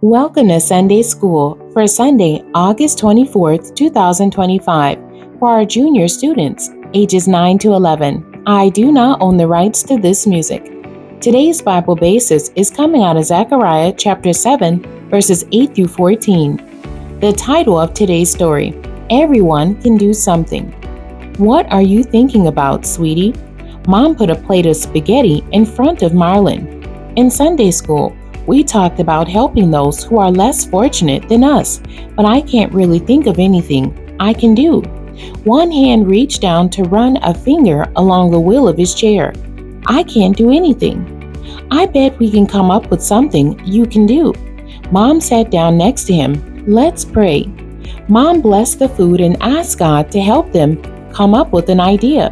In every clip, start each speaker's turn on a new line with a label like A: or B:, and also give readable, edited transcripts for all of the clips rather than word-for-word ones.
A: Welcome to Sunday School for Sunday, August 24th, 2025, for our junior students, ages 9 to 11. I do not own the rights to this music. Today's Bible basis is coming out of Zechariah chapter 7, verses 8 through 14. The title of today's story, Everyone Can Do Something. What are you thinking about, sweetie? Mom put a plate of spaghetti in front of Marlon. In Sunday school, we talked about helping those who are less fortunate than us, but I can't really think of anything I can do. One hand reached down to run a finger along the wheel of his chair. I can't do anything. I bet we can come up with something you can do. Mom sat down next to him. Let's pray. Mom blessed the food and asked God to help them come up with an idea.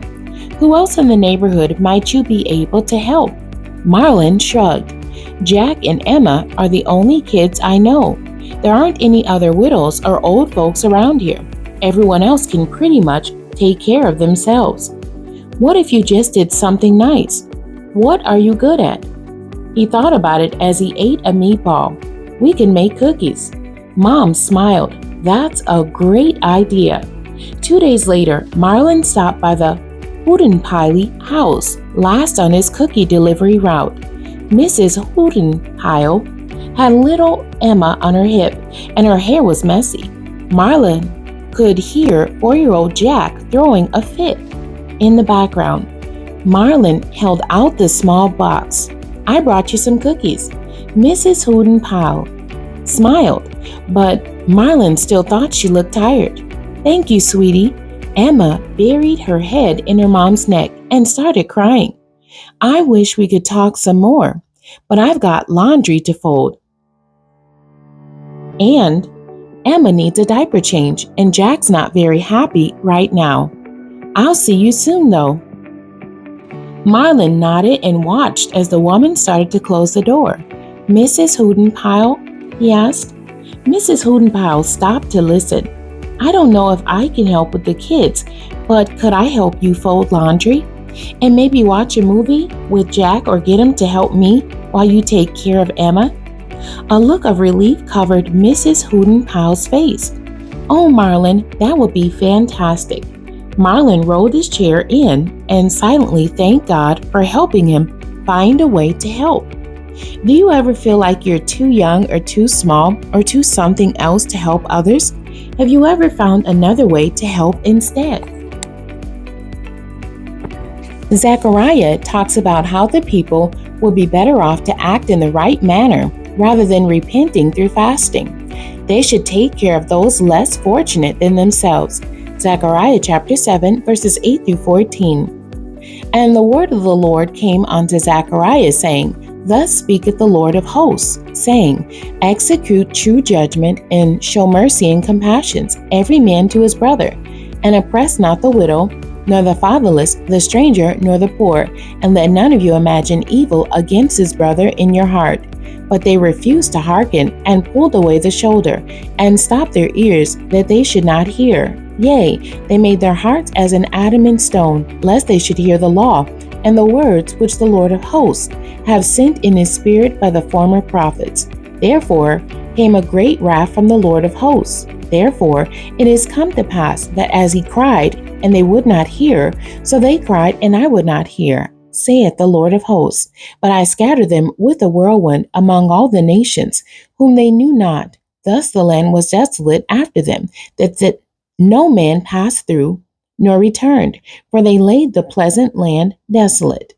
A: Who else in the neighborhood might you be able to help? Marlon shrugged. Jack and Emma are the only kids I know. There aren't any other widows or old folks around here. Everyone else can pretty much take care of themselves. What if you just did something nice? What are you good at? He thought about it as he ate a meatball. We can make cookies. Mom smiled. That's a great idea. 2 days later, Marlon stopped by the Hudenpyle house, last on his cookie delivery route. Mrs. Hudenpyle had little Emma on her hip, and her hair was messy. Marlon could hear 4-year-old Jack throwing a fit in the background. Marlon held out the small box. I brought you some cookies. Mrs. Hudenpyle smiled, but Marlon still thought she looked tired. Thank you, sweetie. Emma buried her head in her mom's neck and started crying. I wish we could talk some more, but I've got laundry to fold. And Emma needs a diaper change, and Jack's not very happy right now. I'll see you soon, though. Marlon nodded and watched as the woman started to close the door. Mrs. Hudenpyle? He asked. Mrs. Hudenpyle stopped to listen. I don't know if I can help with the kids, but could I help you fold laundry? And maybe watch a movie with Jack or get him to help me while you take care of Emma? A look of relief covered Mrs. Hudenpyle's face. Oh, Marlon, that would be fantastic. Marlon rolled his chair in and silently thanked God for helping him find a way to help. Do you ever feel like you're too young or too small or too something else to help others? Have you ever found another way to help instead? Zechariah talks about how the people will be better off to act in the right manner rather than repenting through fasting. They should take care of those less fortunate than themselves. Zechariah chapter 7, verses 8 through 14. And the word of the Lord came unto Zechariah, saying, Thus speaketh the Lord of hosts, saying, Execute true judgment, and show mercy and compassion, every man to his brother, and oppress not the widow, nor the fatherless, the stranger, nor the poor, and let none of you imagine evil against his brother in your heart. But they refused to hearken, and pulled away the shoulder, and stopped their ears, that they should not hear. Yea, they made their hearts as an adamant stone, lest they should hear the law, and the words which the Lord of hosts have sent in his spirit by the former prophets. Therefore came a great wrath from the Lord of hosts. Therefore it is come to pass that as he cried, and they would not hear, so they cried, and I would not hear, saith the Lord of hosts. But I scattered them with a whirlwind among all the nations, whom they knew not. Thus the land was desolate after them, that no man passed through, nor returned, for they laid the pleasant land desolate.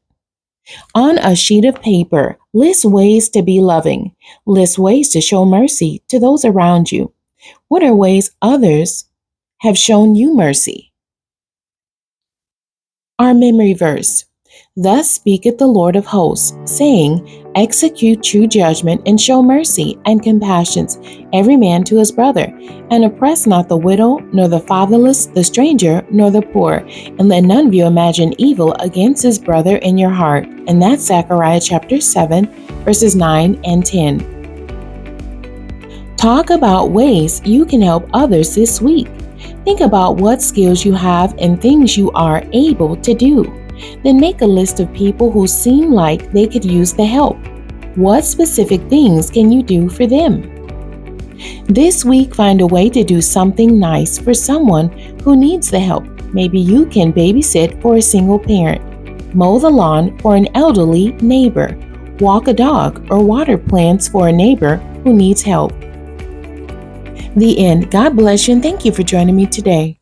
A: On a sheet of paper, list ways to be loving. List ways to show mercy to those around you. What are ways others have shown you mercy? Our memory verse. Thus speaketh the Lord of hosts, saying, Execute true judgment, and show mercy and compassion, every man to his brother, and oppress not the widow, nor the fatherless, the stranger, nor the poor, and let none of you imagine evil against his brother in your heart. And that's Zechariah chapter 7, verses 9 and 10. Talk about ways you can help others this week. Think about what skills you have and things you are able to do. Then make a list of people who seem like they could use the help. What specific things can you do for them? This week, find a way to do something nice for someone who needs the help. Maybe you can babysit for a single parent, mow the lawn for an elderly neighbor, walk a dog, or water plants for a neighbor who needs help. The end. God bless you and thank you for joining me today.